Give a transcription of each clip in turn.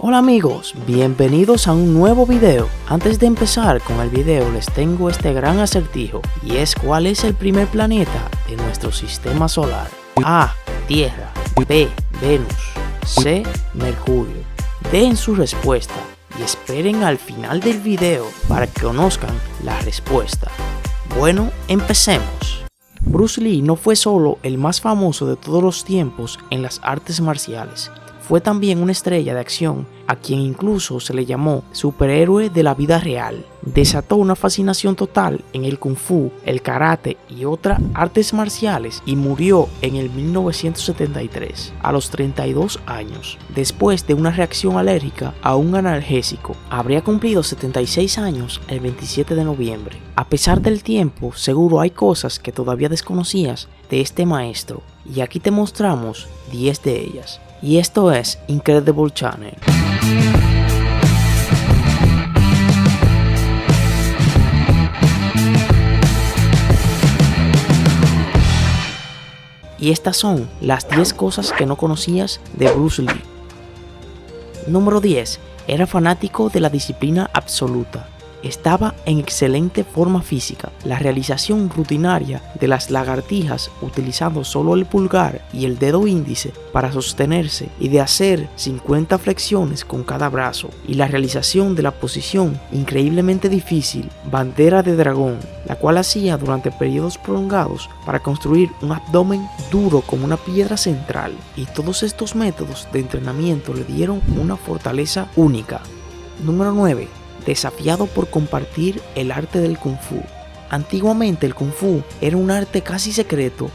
Hola amigos, bienvenidos a un nuevo video. Antes de empezar con el video les tengo este gran acertijo y es ¿cuál es el primer planeta de nuestro sistema solar? A. Tierra. B. Venus. C. Mercurio. Den su respuesta y esperen al final del video para que conozcan la respuesta. Bueno, empecemos. Bruce Lee no fue solo el más famoso de todos los tiempos en las artes marciales. Fue también una estrella de acción a quien incluso se le llamó superhéroe de la vida real. Desató una fascinación total en el kung fu, el karate y otras artes marciales y murió en el 1973 a los 32 años después de una reacción alérgica a un analgésico. Habría cumplido 76 años el 27 de noviembre. A pesar del tiempo, seguro hay cosas que todavía desconocías de este maestro y aquí te mostramos 10 de ellas. Y esto es Incredible Channel. Y estas son las 10 cosas que no conocías de Bruce Lee. Número 10. Era fanático de la disciplina absoluta. Estaba en excelente forma física. La realización rutinaria de las lagartijas utilizando solo el pulgar y el dedo índice para sostenerse y de hacer 50 flexiones con cada brazo y la realización de la posición increíblemente difícil bandera de dragón, la cual hacía durante periodos prolongados para construir un abdomen duro como una piedra central, y todos estos métodos de entrenamiento le dieron una fortaleza única. Número 9. Desafiado por compartir el arte del Kung Fu. Antiguamente el Kung Fu era un arte casi secreto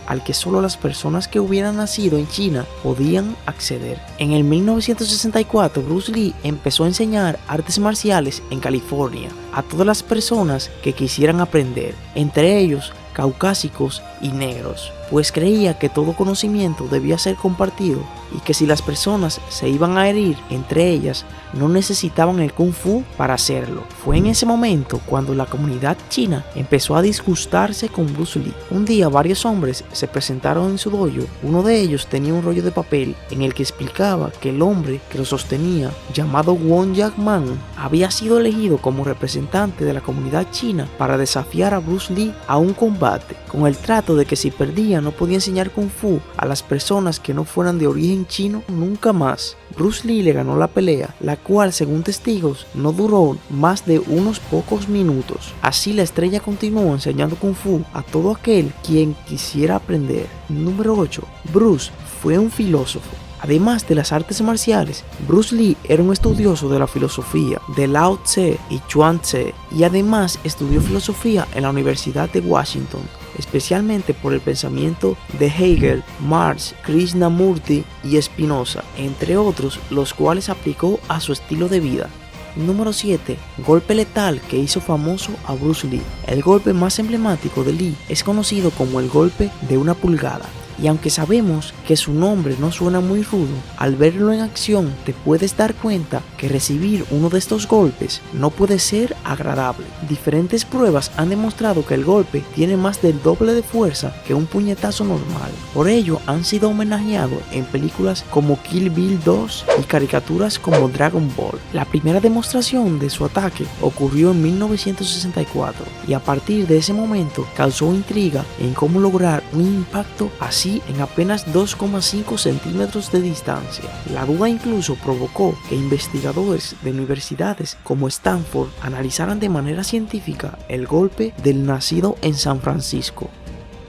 al que solo las personas que hubieran nacido en China podían acceder. En el 1964 Bruce Lee empezó a enseñar artes marciales en California a todas las personas que quisieran aprender, entre ellos caucásicos y negros, pues creía que todo conocimiento debía ser compartido y que si las personas se iban a herir entre ellas, no necesitaban el Kung Fu para hacerlo. Fue en ese momento cuando la comunidad china empezó a disgustarse con Bruce Lee. Un día varios hombres se presentaron en su dojo. Uno de ellos tenía un rollo de papel en el que explicaba que el hombre que lo sostenía, llamado Wong Jack-man, había sido elegido como representante de la comunidad china para desafiar a Bruce Lee a un combate, con el trato de que si perdía no podía enseñar Kung Fu a las personas que no fueran de origen chino nunca más. Bruce Lee le ganó la pelea, la cual según testigos no duró más de unos pocos minutos. Así la estrella continuó enseñando Kung Fu a todo aquel quien quisiera aprender. Número 8. Bruce fue un filósofo. Además de las artes marciales, Bruce Lee era un estudioso de la filosofía de Lao Tse y Chuang Tse, y además estudió filosofía en la Universidad de Washington, especialmente por el pensamiento de Hegel, Marx, Krishnamurti y Spinoza, entre otros, los cuales aplicó a su estilo de vida. Número 7. Golpe letal que hizo famoso a Bruce Lee. El golpe más emblemático de Lee es conocido como el golpe de una pulgada. Y aunque sabemos que su nombre no suena muy rudo, al verlo en acción te puedes dar cuenta que recibir uno de estos golpes no puede ser agradable. Diferentes pruebas han demostrado que el golpe tiene más del doble de fuerza que un puñetazo normal. Por ello han sido homenajeados en películas como Kill Bill 2 y caricaturas como Dragon Ball. La primera demostración de su ataque ocurrió en 1964 y a partir de ese momento causó intriga en cómo lograr un impacto así en apenas 2,5 centímetros de distancia. La duda incluso provocó que investigadores de universidades como Stanford analizaran de manera científica el golpe del nacido en San Francisco.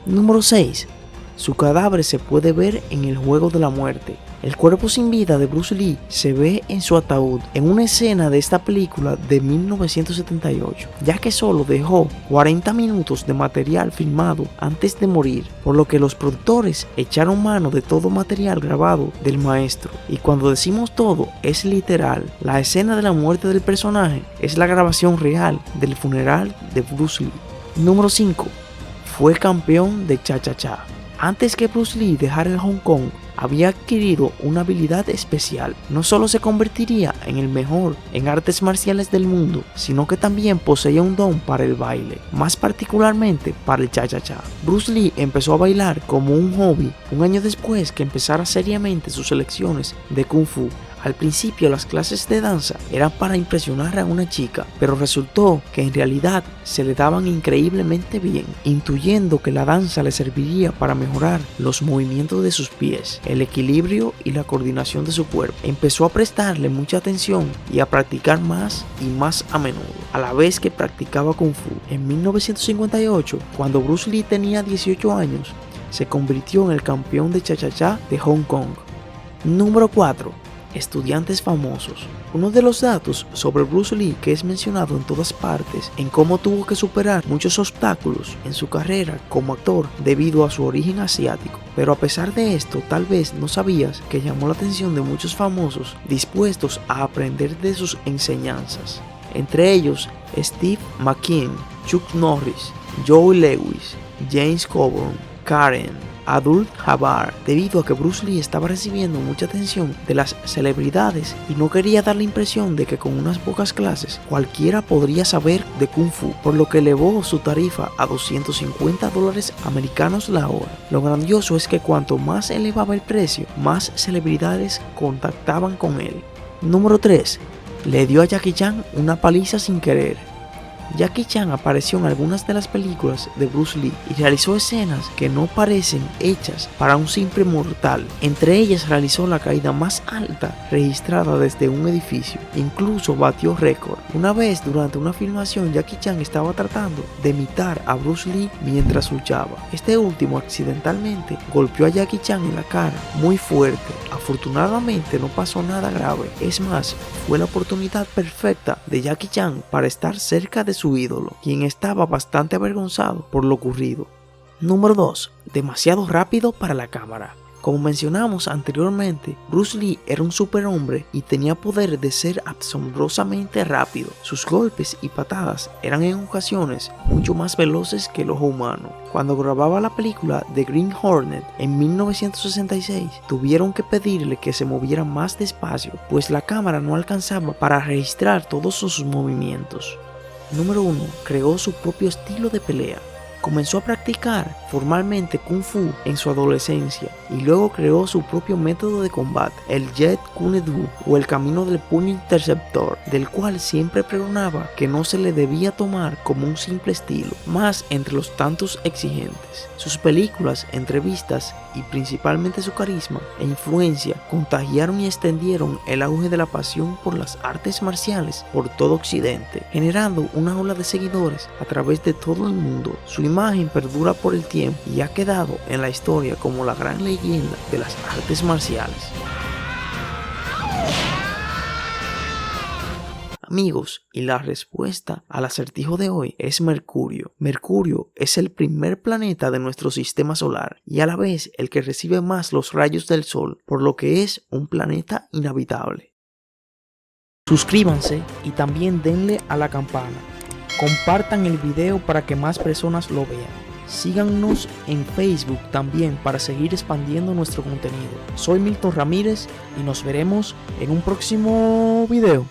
Número 6. Su cadáver se puede ver en el Juego de la Muerte. El cuerpo sin vida de Bruce Lee se ve en su ataúd en una escena de esta película de 1978, ya que solo dejó 40 minutos de material filmado antes de morir, por lo que los productores echaron mano de todo material grabado del maestro. Y cuando decimos todo, es literal. La escena de la muerte del personaje es la grabación real del funeral de Bruce Lee. Número 5. Fue campeón de cha-cha-cha. Antes que Bruce Lee dejara el Hong Kong, había adquirido una habilidad especial. No solo se convertiría en el mejor en artes marciales del mundo, sino que también poseía un don para el baile, más particularmente para el cha-cha-cha. Bruce Lee empezó a bailar como un hobby un año después que empezara seriamente sus lecciones de Kung Fu. Al principio las clases de danza eran para impresionar a una chica, pero resultó que en realidad se le daban increíblemente bien, intuyendo que la danza le serviría para mejorar los movimientos de sus pies, el equilibrio y la coordinación de su cuerpo. Empezó a prestarle mucha atención y a practicar más y más a menudo, a la vez que practicaba Kung Fu. En 1958, cuando Bruce Lee tenía 18 años, se convirtió en el campeón de Cha-Cha-Cha de Hong Kong. Número 4. Estudiantes famosos. Uno de los datos sobre Bruce Lee que es mencionado en todas partes en cómo tuvo que superar muchos obstáculos en su carrera como actor debido a su origen asiático. Pero a pesar de esto, tal vez no sabías que llamó la atención de muchos famosos dispuestos a aprender de sus enseñanzas. Entre ellos, Steve McQueen, Chuck Norris, Joey Lewis, James Coburn, Karen Abdul-Jabbar, debido a que Bruce Lee estaba recibiendo mucha atención de las celebridades y no quería dar la impresión de que con unas pocas clases cualquiera podría saber de Kung Fu, por lo que elevó su tarifa a $250 americanos la hora. Lo grandioso es que cuanto más elevaba el precio, más celebridades contactaban con él. Número 3. Le dio a Jackie Chan una paliza sin querer. Jackie Chan apareció en algunas de las películas de Bruce Lee y realizó escenas que no parecen hechas para un simple mortal. Entre ellas realizó la caída más alta registrada desde un edificio. Incluso batió récord. Una vez durante una filmación, Jackie Chan estaba tratando de imitar a Bruce Lee mientras luchaba. Este último accidentalmente golpeó a Jackie Chan en la cara muy fuerte. Afortunadamente no pasó nada grave. Es más, fue la oportunidad perfecta de Jackie Chan para estar cerca de su ídolo, quien estaba bastante avergonzado por lo ocurrido. Número 2. Demasiado rápido para la cámara. Como mencionamos anteriormente, Bruce Lee era un superhombre y tenía poder de ser asombrosamente rápido. Sus golpes y patadas eran en ocasiones mucho más veloces que el ojo humano. Cuando grababa la película The Green Hornet en 1966, tuvieron que pedirle que se moviera más despacio, pues la cámara no alcanzaba para registrar todos sus movimientos. Número 1. Creó su propio estilo de pelea. Comenzó a practicar formalmente Kung Fu en su adolescencia y luego creó su propio método de combate, el Jeet Kune Do o el camino del puño interceptor, del cual siempre pregonaba que no se le debía tomar como un simple estilo, más entre los tantos exigentes. Sus películas, entrevistas y principalmente su carisma e influencia contagiaron y extendieron el auge de la pasión por las artes marciales por todo Occidente, generando una ola de seguidores a través de todo el mundo. Su imagen perdura por el tiempo y ha quedado en la historia como la gran leyenda de las artes marciales. Amigos, y la respuesta al acertijo de hoy es Mercurio. Mercurio es el primer planeta de nuestro sistema solar y a la vez el que recibe más los rayos del sol, por lo que es un planeta inhabitable. Suscríbanse y también denle a la campana. Compartan el video para que más personas lo vean. Síganos en Facebook también para seguir expandiendo nuestro contenido. Soy Milton Ramírez y nos veremos en un próximo video.